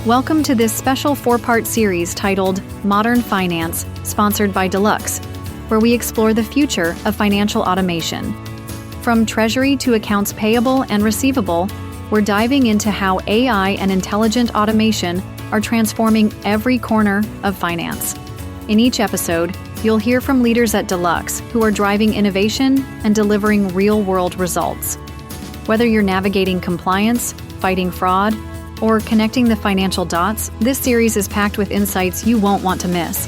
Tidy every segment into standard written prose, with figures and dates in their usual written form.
Welcome to this special 4-part series titled Modern Finance, sponsored by Deluxe, where we explore the future of financial automation. From treasury to accounts payable and receivable, we're diving into how AI and intelligent automation are transforming every corner of finance. In each episode, you'll hear from leaders at Deluxe who are driving innovation and delivering real-world results. Whether you're navigating compliance, fighting fraud, or connecting the financial dots, this series is packed with insights you won't want to miss.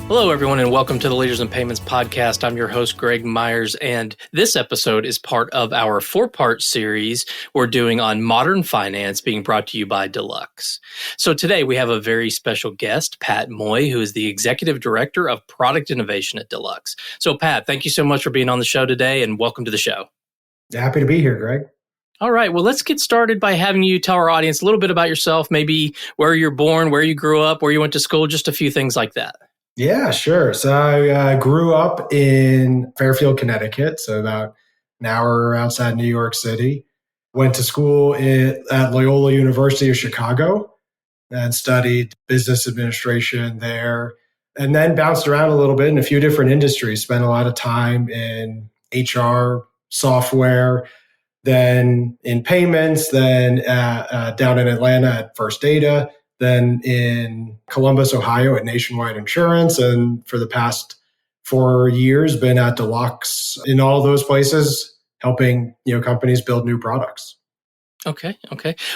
Hello, everyone, and welcome to the Leaders in Payments podcast. I'm your host, Greg Myers, and this episode is part of our 4-part series we're doing on modern finance, being brought to you by Deluxe. So today we have a very special guest, Pat Moye, who is the Executive Director of Product Innovation at Deluxe. So Pat, thank you so much for being on the show today, and welcome to the show. Happy to be here, Greg. All right. Well, let's get started by having you tell our audience a little bit about yourself, maybe where you're born, where you grew up, where you went to school, just a few things like that. Yeah, sure. So I grew up in Fairfield, Connecticut, so about an hour outside New York City. Went to school at Loyola University of Chicago and studied business administration there, and then bounced around a little bit in a few different industries. Spent a lot of time in HR, software, then in payments, then down in Atlanta at First Data, then in Columbus, Ohio at Nationwide Insurance, and for the past 4 years been at Deluxe in all those places, helping companies build new products. Okay.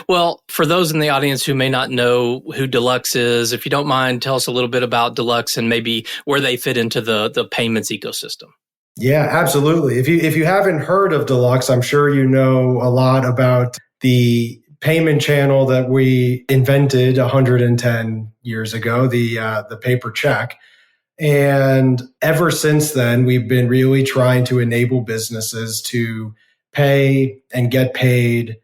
Well, for those in the audience who may not know who Deluxe is, if you don't mind, tell us a little bit about Deluxe and maybe where they fit into the payments ecosystem. Yeah, absolutely. If you haven't heard of Deluxe, I'm sure you know a lot about the payment channel that we invented 110 years ago, the paper check. And ever since then, we've been really trying to enable businesses to pay and get paid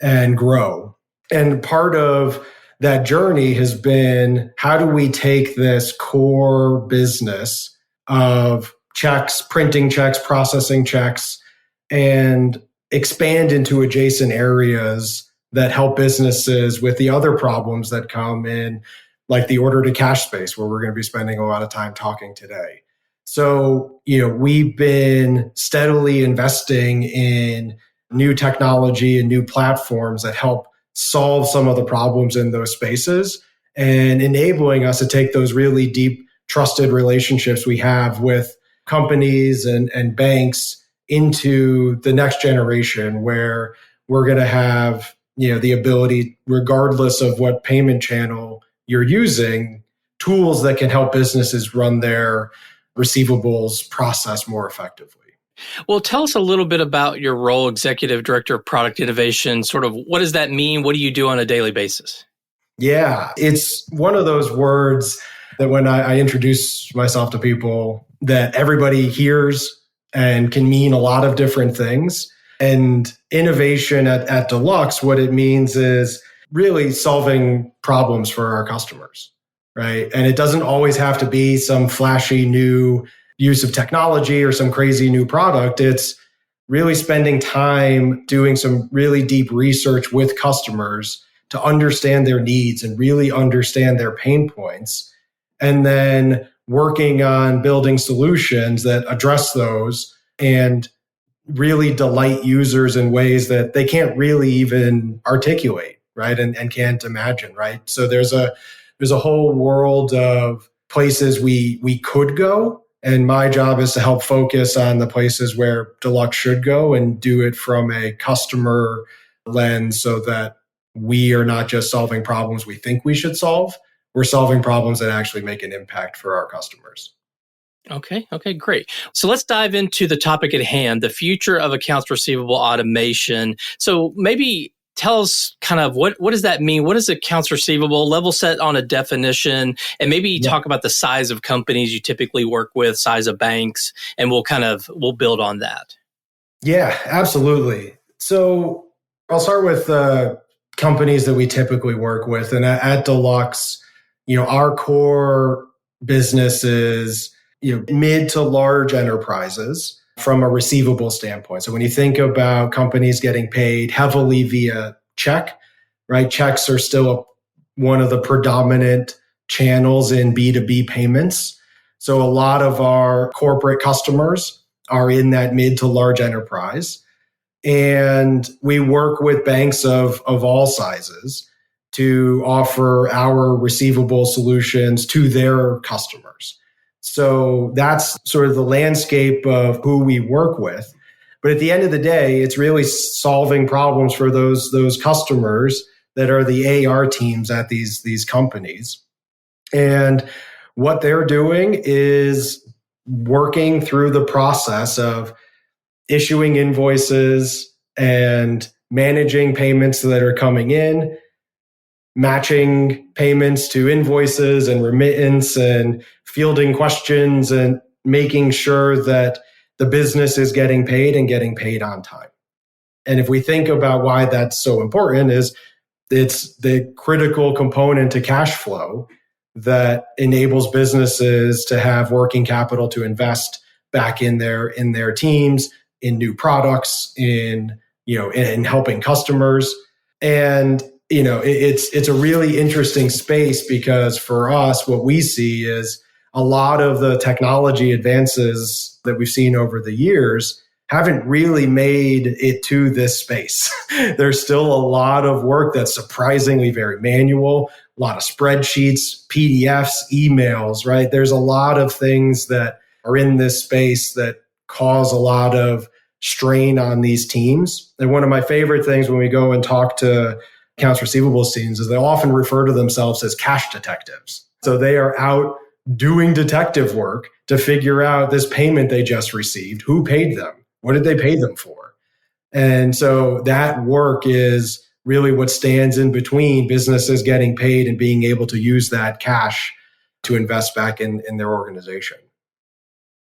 and grow. And part of that journey has been, how do we take this core business of checks, printing checks, processing checks, and expand into adjacent areas that help businesses with the other problems that come in, like the order to cash space, where we're going to be spending a lot of time talking today. So, we've been steadily investing in new technology and new platforms that help solve some of the problems in those spaces and enabling us to take those really deep, trusted relationships we have with companies and banks into the next generation, where we're going to have the ability, regardless of what payment channel you're using, tools that can help businesses run their receivables process more effectively. Well, tell us a little bit about your role, Executive Director of Product Innovation. Sort of, what does that mean? What do you do on a daily basis? Yeah, it's one of those words that when I introduce myself to people, that everybody hears and can mean a lot of different things. And innovation at Deluxe, what it means is really solving problems for our customers, right? And it doesn't always have to be some flashy new use of technology or some crazy new product. It's really spending time doing some really deep research with customers to understand their needs and really understand their pain points, and then working on building solutions that address those and really delight users in ways that they can't really even articulate, right? And can't imagine, right? So there's a whole world of places we could go. And my job is to help focus on the places where Deluxe should go and do it from a customer lens, so that we are not just solving problems we think we should solve. We're solving problems that actually make an impact for our customers. Okay, great. So let's dive into the topic at hand, the future of accounts receivable automation. So maybe tell us kind of what does that mean? What is accounts receivable? Level set on a definition, and maybe talk about the size of companies you typically work with, size of banks, and we'll build on that. Yeah, absolutely. So I'll start with companies that we typically work with. And at Deluxe, our core business is mid to large enterprises from a receivable standpoint. So when you think about companies getting paid heavily via check, right? Checks are still one of the predominant channels in B2B payments. So a lot of our corporate customers are in that mid to large enterprise. And we work with banks of all sizes to offer our receivable solutions to their customers. So that's sort of the landscape of who we work with. But at the end of the day, it's really solving problems for those customers that are the AR teams at these companies. And what they're doing is working through the process of issuing invoices and managing payments that are coming in, matching payments to invoices and remittance, and fielding questions and making sure that the business is getting paid and getting paid on time. And if we think about why that's so important, is it's the critical component to cash flow that enables businesses to have working capital to invest back in their teams, in new products, in helping customers. And it's a really interesting space, because for us, what we see is a lot of the technology advances that we've seen over the years haven't really made it to this space. There's still a lot of work that's surprisingly very manual, a lot of spreadsheets, PDFs, emails, right? There's a lot of things that are in this space that cause a lot of strain on these teams. And one of my favorite things when we go and talk to accounts receivables teams is they often refer to themselves as cash detectives. So they are out doing detective work to figure out this payment they just received. Who paid them? What did they pay them for? And so that work is really what stands in between businesses getting paid and being able to use that cash to invest back in their organization.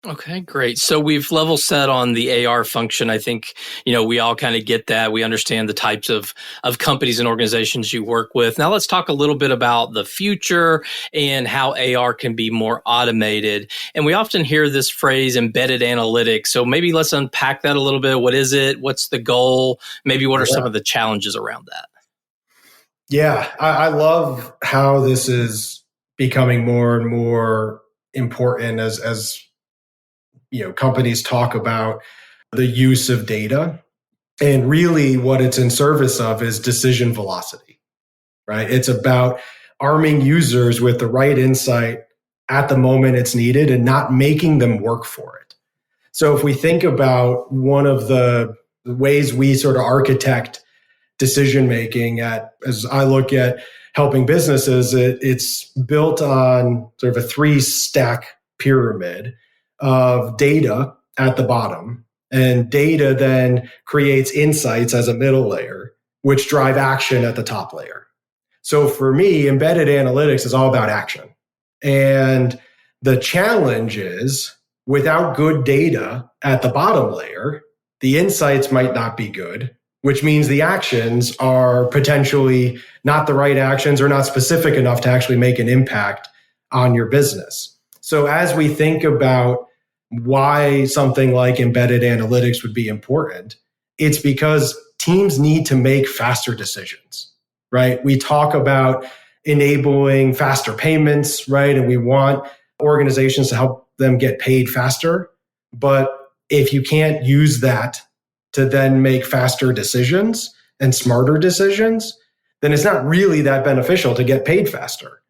Okay, great. So we've level set on the AR function. I think, we all kind of get that. We understand the types of companies and organizations you work with. Now let's talk a little bit about the future and how AR can be more automated. And we often hear this phrase, embedded analytics. So maybe let's unpack that a little bit. What is it? What's the goal? Maybe what are some of the challenges around that? Yeah, I love how this is becoming more and more important as companies talk about the use of data. And really what it's in service of is decision velocity, right? It's about arming users with the right insight at the moment it's needed and not making them work for it. So if we think about one of the ways we sort of architect decision making as I look at helping businesses, it's built on sort of a 3-stack pyramid of data at the bottom. And data then creates insights as a middle layer, which drive action at the top layer. So for me, embedded analytics is all about action. And the challenge is, without good data at the bottom layer, the insights might not be good, which means the actions are potentially not the right actions or not specific enough to actually make an impact on your business. So as we think about why something like embedded analytics would be important, it's because teams need to make faster decisions, right? We talk about enabling faster payments, right? And we want organizations to help them get paid faster. But if you can't use that to then make faster decisions and smarter decisions, then it's not really that beneficial to get paid faster,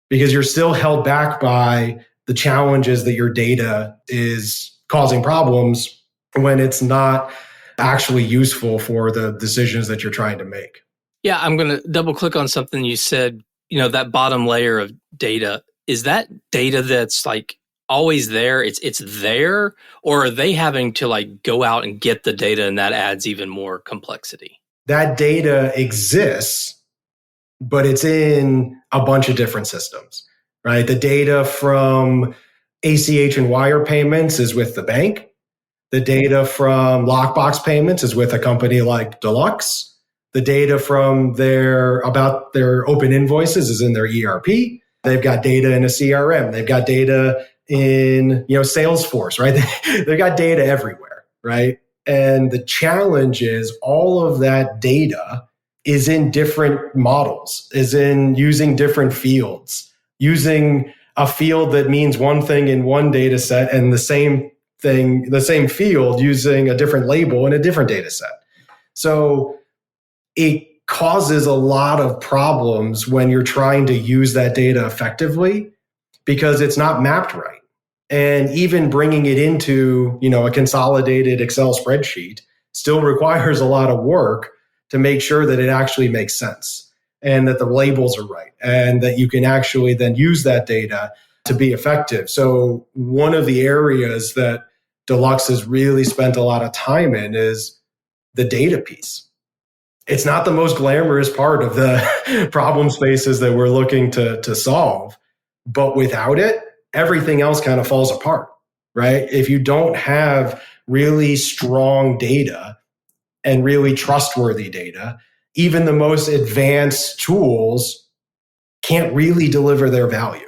because you're still held back by the challenges that your data is causing problems when it's not actually useful for the decisions that you're trying to make. Yeah, I'm going to double click on something you said, that bottom layer of data. Is that data that's like always there? It's there, or are they having to like go out and get the data, and that adds even more complexity? That data exists, but it's in a bunch of different systems. Right? The data from ACH and wire payments is with the bank. The data from lockbox payments is with a company like Deluxe. The data from their open invoices is in their ERP. They've got data in a CRM. They've got data in Salesforce, right? They've got data everywhere, right? And the challenge is all of that data is in different models, is in using different fields, using a field that means one thing in one data set and the same thing, the same field using a different label in a different data set. So it causes a lot of problems when you're trying to use that data effectively because it's not mapped right. And even bringing it into, a consolidated Excel spreadsheet still requires a lot of work to make sure that it actually makes sense and that the labels are right and that you can actually then use that data to be effective. So one of the areas that Deluxe has really spent a lot of time in is the data piece. It's not the most glamorous part of the problem spaces that we're looking to solve, but without it, everything else kind of falls apart, right? If you don't have really strong data and really trustworthy data, even the most advanced tools can't really deliver their value.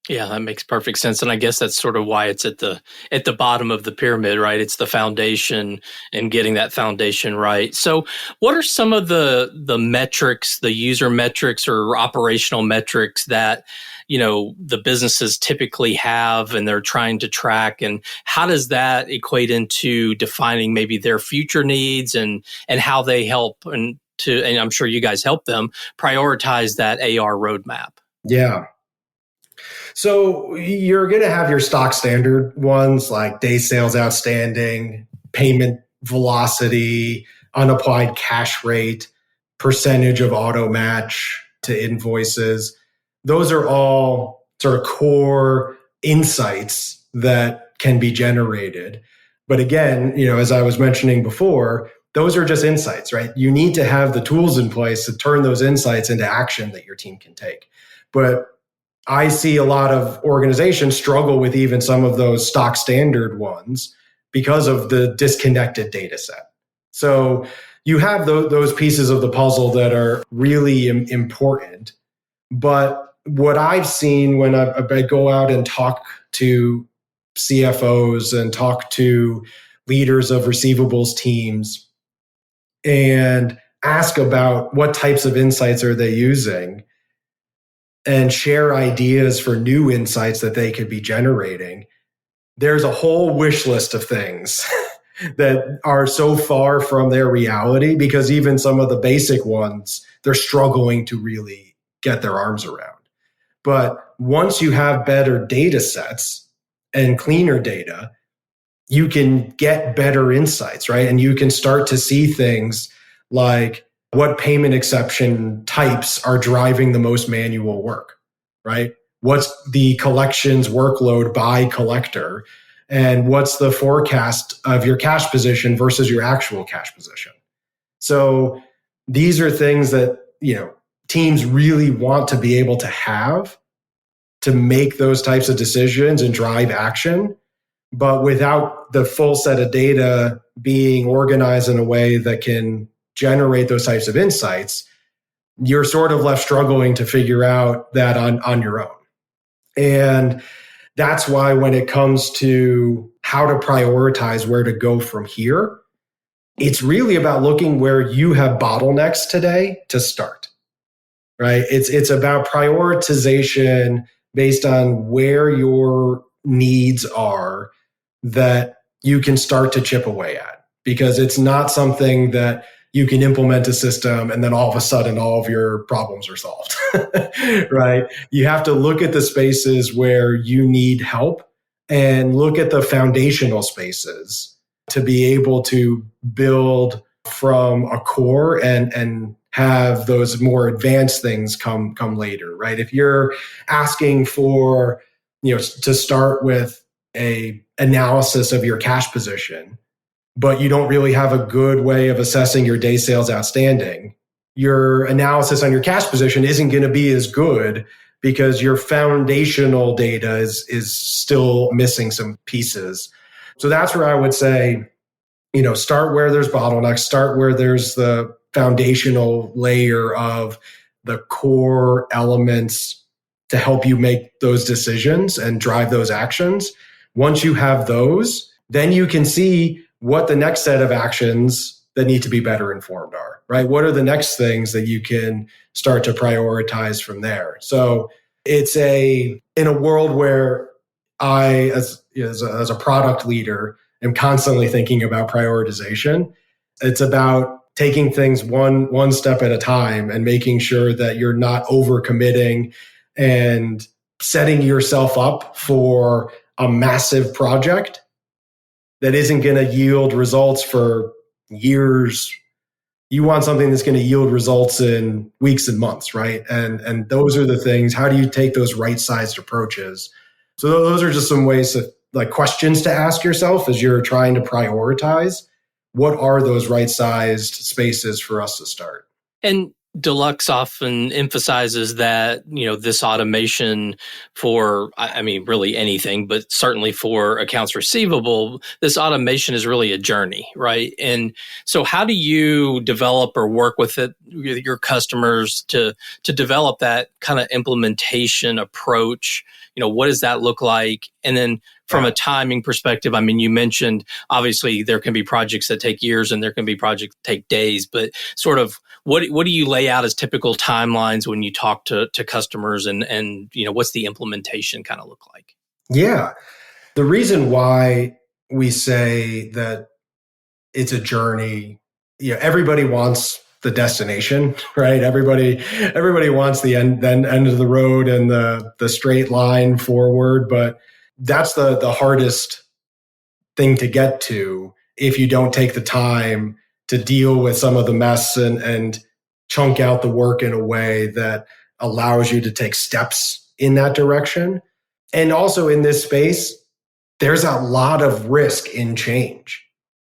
Yeah, that makes perfect sense. And I guess that's sort of why it's at the bottom of the pyramid, right? It's the foundation and getting that foundation right. So what are some of the metrics, the user metrics or operational metrics that, the businesses typically have and they're trying to track? And how does that equate into defining maybe their future needs and how they help and I'm sure you guys help them prioritize that AR roadmap? Yeah. So you're going to have your stock standard ones like day sales outstanding, payment velocity, unapplied cash rate, percentage of auto match to invoices. Those are all sort of core insights that can be generated. But again, as I was mentioning before, those are just insights, right? You need to have the tools in place to turn those insights into action that your team can take. But I see a lot of organizations struggle with even some of those stock standard ones because of the disconnected data set. So you have those pieces of the puzzle that are really important. But what I've seen when I go out and talk to CFOs and talk to leaders of receivables teams and ask about what types of insights are they using and share ideas for new insights that they could be generating, there's a whole wish list of things that are so far from their reality because even some of the basic ones, they're struggling to really get their arms around. But once you have better data sets and cleaner data, you can get better insights, right? And you can start to see things like what payment exception types are driving the most manual work, right? What's the collections workload by collector? And what's the forecast of your cash position versus your actual cash position? So these are things that, teams really want to be able to have to make those types of decisions and drive action. But without the full set of data being organized in a way that can generate those types of insights, you're sort of left struggling to figure out that on your own. And that's why when it comes to how to prioritize where to go from here, it's really about looking where you have bottlenecks today to start, right? It's about prioritization based on where your needs are that you can start to chip away at, because it's not something that you can implement a system and then all of a sudden all of your problems are solved, right? You have to look at the spaces where you need help and look at the foundational spaces to be able to build from a core and have those more advanced things come later, right? If you're asking for, to start with a analysis of your cash position, but you don't really have a good way of assessing your day sales outstanding, your analysis on your cash position isn't going to be as good because your foundational data is still missing some pieces. So that's where I would say, start where there's bottlenecks, start where there's the foundational layer of the core elements to help you make those decisions and drive those actions. Once you have those, then you can see what the next set of actions that need to be better informed are, right? What are the next things that you can start to prioritize from there? So it's in a world where I, as a product leader, am constantly thinking about prioritization. It's about taking things one step at a time and making sure that you're not overcommitting and setting yourself up for a massive project that isn't going to yield results for years. You want something that's going to yield results in weeks and months, right? And those are the things. How do you take those right-sized approaches? So those are just some ways to, like, questions to ask yourself as you're trying to prioritize. What are those right-sized spaces for us to start? And Deluxe often emphasizes that, this automation for, really anything, but certainly for accounts receivable, this automation is really a journey, right? And so how do you develop or work with your customers to develop that kind of implementation approach? What does that look like? And then from a timing perspective, you mentioned obviously there can be projects that take years and there can be projects that take days, but sort of what do you lay out as typical timelines when you talk to customers and what's the implementation kind of look like? Yeah. The reason why we say that it's a journey, everybody wants the destination, right? Everybody wants the end of the road and the straight line forward, but that's the hardest thing to get to if you don't take the time to deal with some of the mess and chunk out the work in a way that allows you to take steps in that direction. And also in this space, there's a lot of risk in change.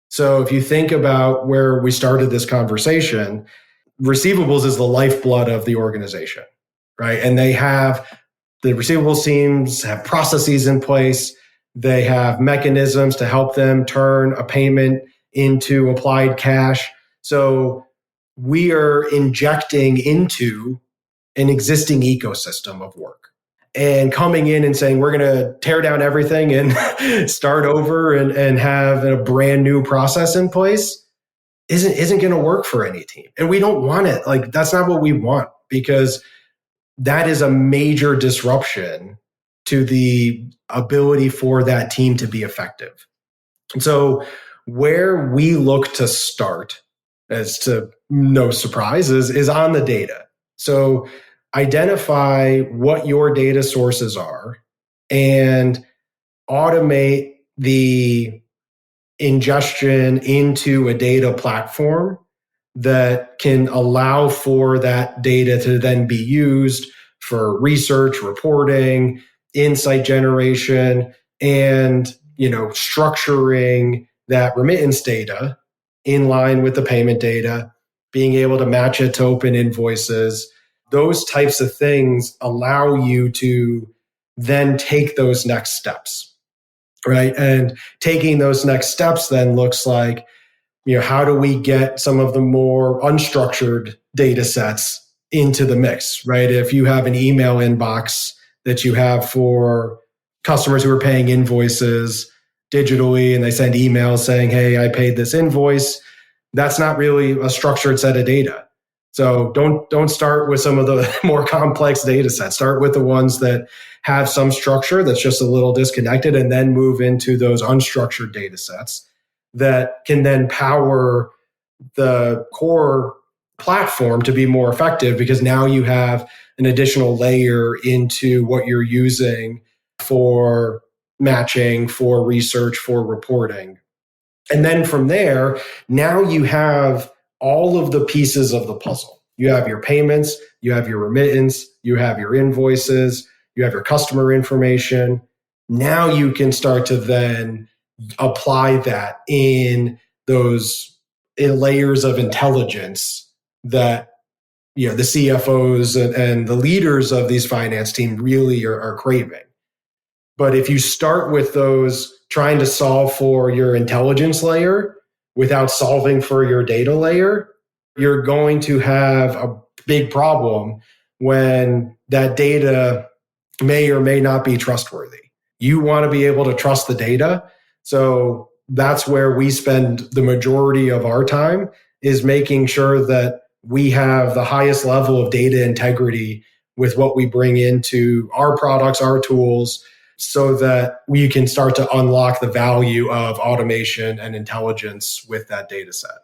So if you think about where we started this conversation, receivables is the lifeblood of the organization, right? And the receivables teams have processes in place. They have mechanisms to help them turn a payment into applied cash. So we are injecting into an existing ecosystem of work and coming in and saying, we're going to tear down everything and start over and have a brand new process in place isn't going to work for any team. And we don't want it. Like, that's not what we want, because that is a major disruption to the ability for that team to be effective. And so where we look to start, as to no surprise, is on the data. So identify what your data sources are and automate the ingestion into a data platform that can allow for that data to then be used for research, reporting, insight generation, and structuring that remittance data in line with the payment data, being able to match it to open invoices. Those types of things allow you to then take those next steps, right? And taking those next steps then looks like, how do we get some of the more unstructured data sets into the mix, right? If you have an email inbox that you have for customers who are paying invoices digitally and they send emails saying, hey, I paid this invoice, that's not really a structured set of data. So don't start with some of the more complex data sets. Start with the ones that have some structure that's just a little disconnected, and then move into those unstructured data sets that can then power the core platform to be more effective, because now you have an additional layer into what you're using for matching, for research, for reporting. And then from there, now you have all of the pieces of the puzzle. You have your payments, you have your remittance, you have your invoices, you have your customer information. Now you can start to then apply that in those layers of intelligence that the CFOs and the leaders of these finance teams really are craving. But if you start with those trying to solve for your intelligence layer without solving for your data layer, you're going to have a big problem when that data may or may not be trustworthy. You want to be able to trust the data. So that's where we spend the majority of our time, is making sure that we have the highest level of data integrity with what we bring into our products, our tools, so that we can start to unlock the value of automation and intelligence with that data set.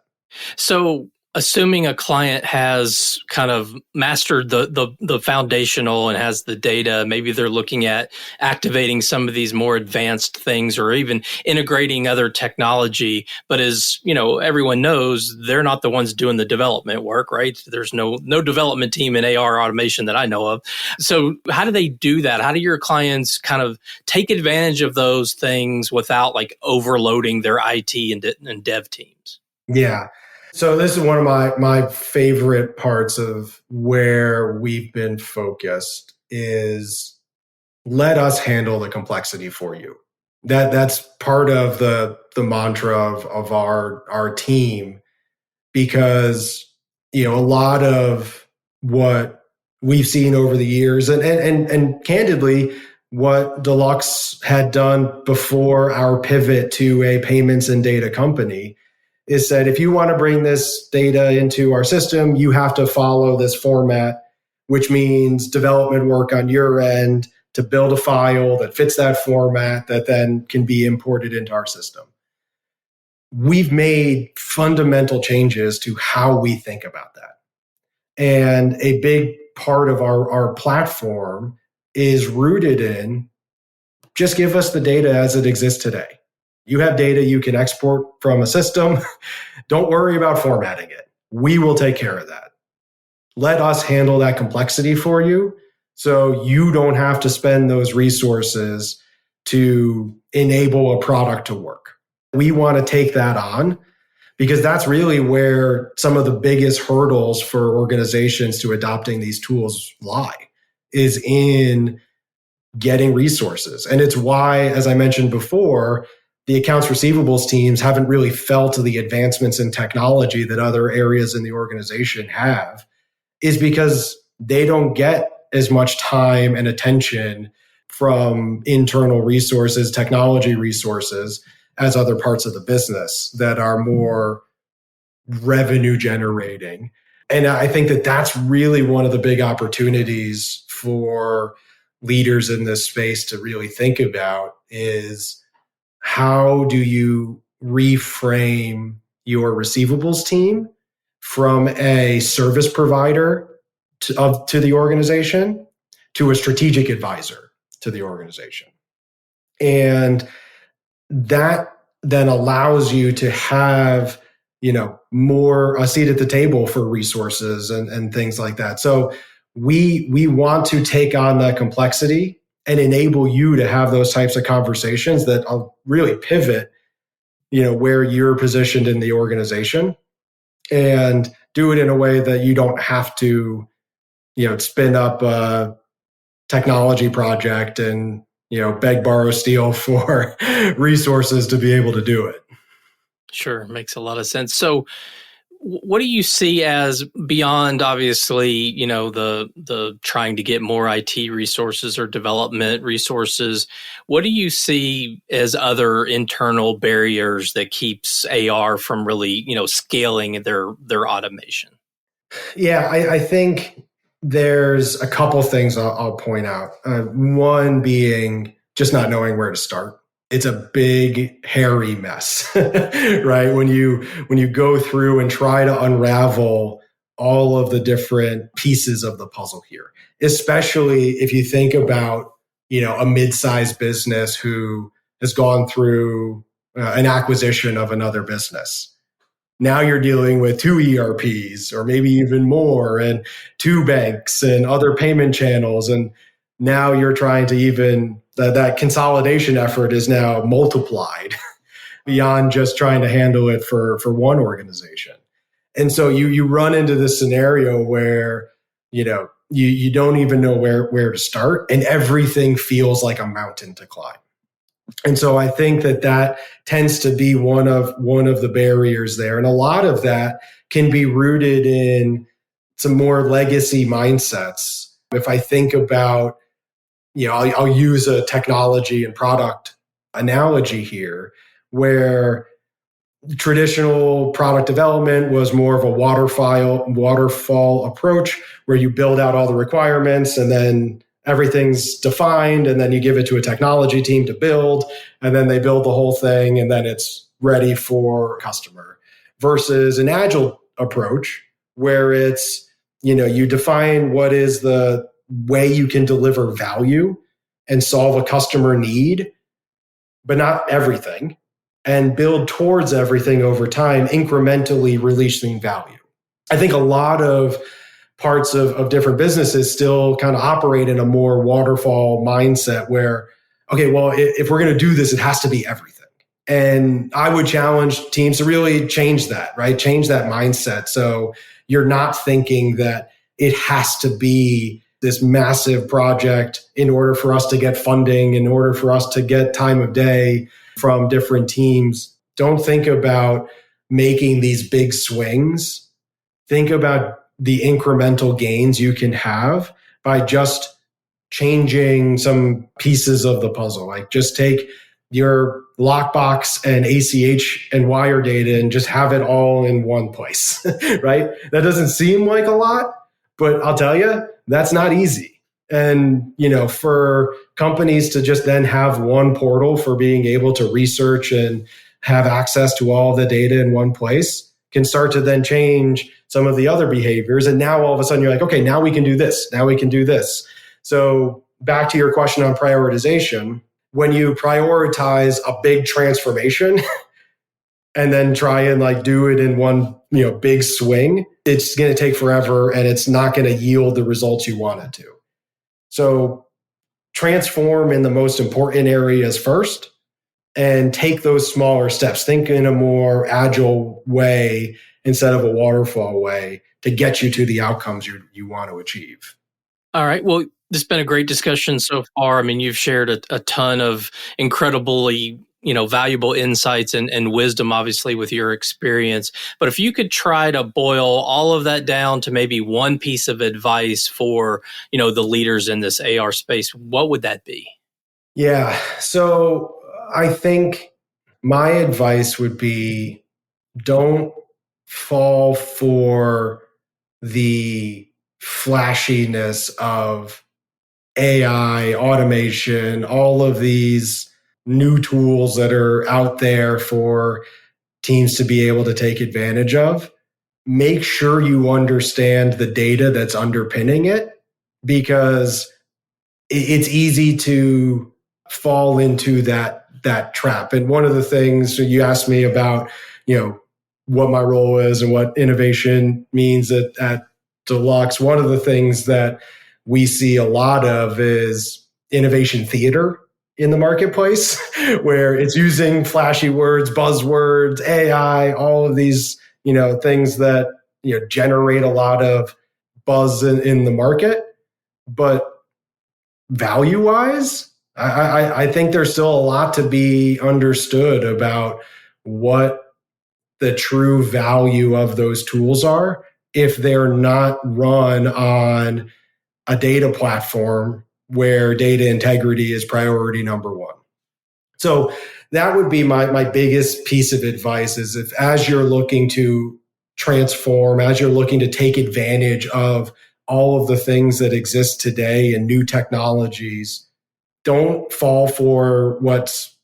So, assuming a client has kind of mastered the foundational and has the data, maybe they're looking at activating some of these more advanced things or even integrating other technology. But as everyone knows, they're not the ones doing the development work, right? There's no development team in AR automation that I know of. So how do they do that? How do your clients kind of take advantage of those things without like overloading their IT and dev teams? Yeah. So this is one of my favorite parts of where we've been focused is let us handle the complexity for you. That's part of the mantra of our team, because a lot of what we've seen over the years and candidly what Deluxe had done before our pivot to a payments and data company is that if you want to bring this data into our system, you have to follow this format, which means development work on your end to build a file that fits that format that then can be imported into our system. We've made fundamental changes to how we think about that. And a big part of our platform is rooted in just give us the data as it exists today. You have data you can export from a system. Don't worry about formatting it. We will take care of that. Let us handle that complexity for you so you don't have to spend those resources to enable a product to work. We want to take that on because that's really where some of the biggest hurdles for organizations to adopting these tools lie, is in getting resources. And it's why, as I mentioned before, the accounts receivables teams haven't really felt the advancements in technology that other areas in the organization have, is because they don't get as much time and attention from internal resources, technology resources, as other parts of the business that are more revenue generating. And I think that that's really one of the big opportunities for leaders in this space to really think about is, how do you reframe your receivables team from a service provider to the organization to a strategic advisor to the organization? And that then allows you to have, more a seat at the table for resources and things like that. So we want to take on that complexity and enable you to have those types of conversations that really pivot, where you're positioned in the organization, and do it in a way that you don't have to, spin up a technology project and, beg, borrow, steal for resources to be able to do it. Sure, makes a lot of sense. So what do you see as beyond, obviously, the trying to get more IT resources or development resources? What do you see as other internal barriers that keeps AR from really, scaling their automation? Yeah, I think there's a couple things I'll point out. One being just not knowing where to start. It's a big, hairy mess, right? When you go through and try to unravel all of the different pieces of the puzzle here, especially if you think about, a mid-sized business who has gone through an acquisition of another business. Now you're dealing with 2 ERPs or maybe even more, and 2 banks and other payment channels. And now you're trying to even, that consolidation effort is now multiplied beyond just trying to handle it for one organization. And so you run into this scenario where, you don't even know where to start, and everything feels like a mountain to climb. And so I think that tends to be one of the barriers there. And a lot of that can be rooted in some more legacy mindsets. If I think about, I'll use a technology and product analogy here, where Traditional product development was more of a waterfall approach where you build out all the requirements and then everything's defined and then you give it to a technology team to build and then they build the whole thing and then it's ready for customer. Versus an agile approach where it's, you define what is the way you can deliver value and solve a customer need, but not everything, and build towards everything over time, incrementally releasing value. I think a lot of parts of different businesses still kind of operate in a more waterfall mindset where, okay, well, if we're going to do this, it has to be everything. And I would challenge teams to really change that, right? Change that mindset. So you're not thinking that it has to be this massive project in order for us to get funding, in order for us to get time of day from different teams. Don't think about making these big swings. Think about the incremental gains you can have by just changing some pieces of the puzzle. Like just take your lockbox and ACH and wire data and just have it all in one place, right? That doesn't seem like a lot, but I'll tell you, that's not easy. And, for companies to just then have one portal for being able to research and have access to all the data in one place can start to then change some of the other behaviors. And now all of a sudden you're like, okay, now we can do this. Now we can do this. So back to your question on prioritization, when you prioritize a big transformation and then try and do it in one, big swing, it's going to take forever and it's not going to yield the results you want it to. So transform in the most important areas first and take those smaller steps. Think in a more agile way instead of a waterfall way to get you to the outcomes you want to achieve. All right. Well, this has been a great discussion so far. I mean, you've shared a ton of incredibly valuable insights and wisdom, obviously, with your experience. But if you could try to boil all of that down to maybe one piece of advice for, the leaders in this AR space, what would that be? Yeah. So I think my advice would be don't fall for the flashiness of AI, automation, all of these new tools that are out there for teams to be able to take advantage of. Make sure you understand the data that's underpinning it, because it's easy to fall into that trap. And one of the things you asked me about, what my role is and what innovation means at Deluxe, one of the things that we see a lot of is innovation theater in the marketplace, where it's using flashy words, buzzwords, AI, all of these, things that, generate a lot of buzz in the market. But value-wise, I think there's still a lot to be understood about what the true value of those tools are if they're not run on a data platform where data integrity is priority number one. So that would be my biggest piece of advice is if as you're looking to transform, as you're looking to take advantage of all of the things that exist today and new technologies, don't fall for what's,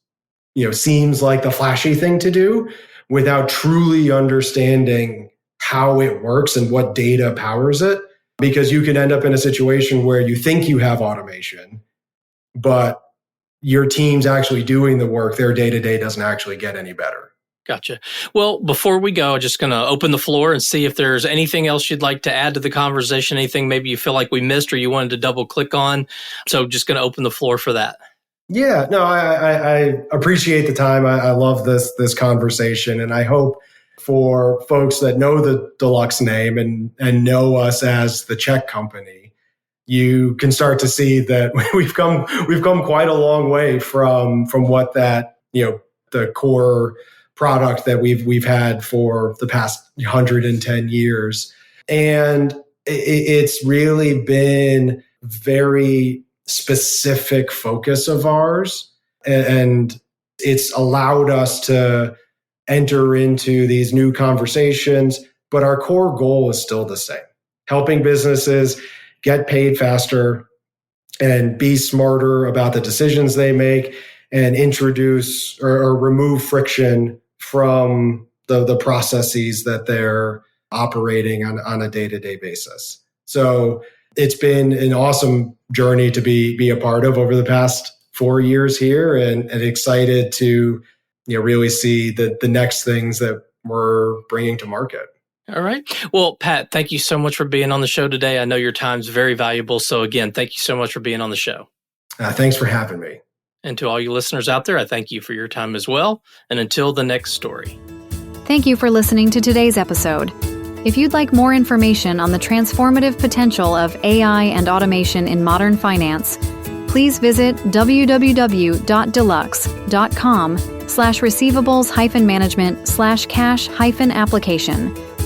seems like the flashy thing to do without truly understanding how it works and what data powers it. Because you can end up in a situation where you think you have automation, but your team's actually doing the work. Their day-to-day doesn't actually get any better. Gotcha. Well, before we go, just going to open the floor and see if there's anything else you'd like to add to the conversation, anything maybe you feel like we missed or you wanted to double click on. So just going to open the floor for that. Yeah, no, I appreciate the time. I love this conversation, and I hope for folks that know the Deluxe name and know us as the check company, you can start to see that we've come quite a long way from what that, the core product that we've had for the past 110 years. And it's really been very specific focus of ours. And it's allowed us to enter into these new conversations, but our core goal is still the same: helping businesses get paid faster and be smarter about the decisions they make and introduce or remove friction from the processes that they're operating on a day-to-day basis. So it's been an awesome journey to be a part of over the past 4 years here, and excited to really see the next things that we're bringing to market. All right. Well, Pat, thank you so much for being on the show today. I know your time's very valuable. So again, thank you so much for being on the show. Thanks for having me. And to all you listeners out there, I thank you for your time as well. And until the next story. Thank you for listening to today's episode. If you'd like more information on the transformative potential of AI and automation in modern finance, please visit www.deluxe.com/receivables-management/cash-application